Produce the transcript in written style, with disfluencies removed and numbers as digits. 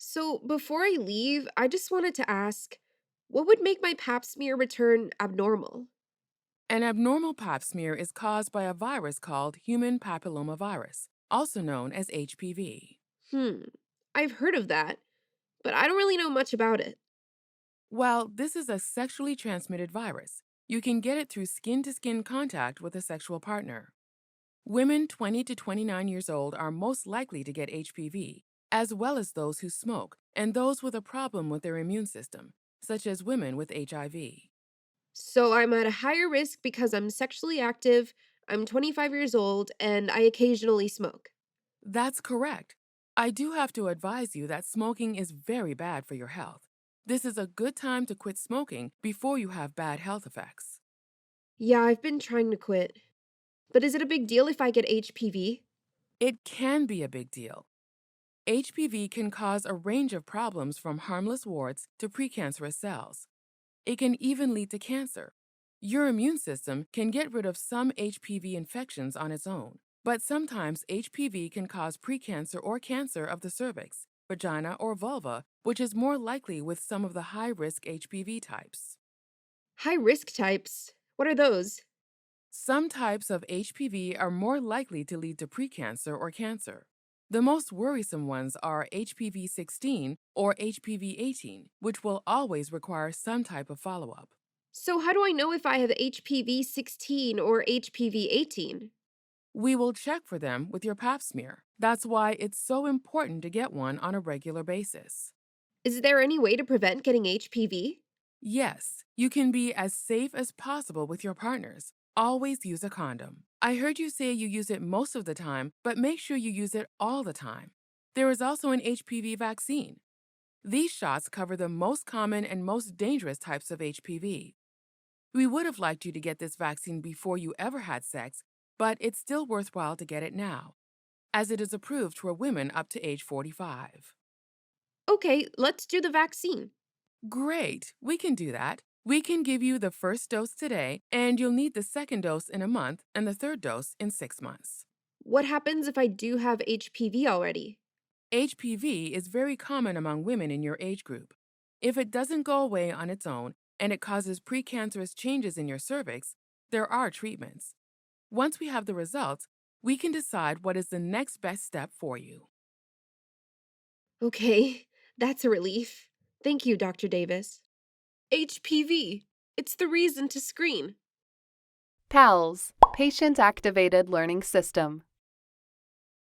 So before I leave, I just wanted to ask, what would make my pap smear return abnormal? An abnormal pap smear is caused by a virus called human papillomavirus, also known as HPV. Hmm, I've heard of that, but I don't really know much about it. While this is a sexually transmitted virus, you can get it through skin to skin contact with a sexual partner. Women 20 to 29 years old are most likely to get HPV, as well as those who smoke and those with a problem with their immune system, such as women with HIV. So I'm at a higher risk because I'm sexually active, I'm 25 years old, and I occasionally smoke. That's correct. I do have to advise you that smoking is very bad for your health. This is a good time to quit smoking before you have bad health effects. Yeah, I've been trying to quit. But is it a big deal if I get HPV? It can be a big deal. HPV can cause a range of problems from harmless warts to precancerous cells. It can even lead to cancer. Your immune system can get rid of some HPV infections on its own, but sometimes HPV can cause precancer or cancer of the cervix, vagina, or vulva, which is more likely with some of the high risk HPV types. High risk types. What are those? Some types of HPV are more likely to lead to precancer or cancer. The most worrisome ones are HPV 16 or HPV 18, which will always require some type of follow up. So how do I know if I have HPV 16 or HPV 18? We will check for them with your pap smear. That's why it's so important to get one on a regular basis. Is there any way to prevent getting HPV? Yes, you can be as safe as possible with your partners. Always use a condom. I heard you say you use it most of the time, but make sure you use it all the time. There is also an HPV vaccine. These shots cover the most common and most dangerous types of HPV. We would have liked you to get this vaccine before you ever had sex, but it's still worthwhile to get it now, as it is approved for women up to age 45. Okay, let's do the vaccine. Great, we can do that. We can give you the first dose today, and you'll need the second dose in a month and the third dose in 6 months. What happens if I do have HPV already? HPV is very common among women in your age group. If it doesn't go away on its own and it causes precancerous changes in your cervix, there are treatments. Once we have the results, we can decide what is the next best step for you. Okay, that's a relief. Thank you, Dr. Davis. HPV. It's the reason to screen. PALS, Patient Activated Learning System.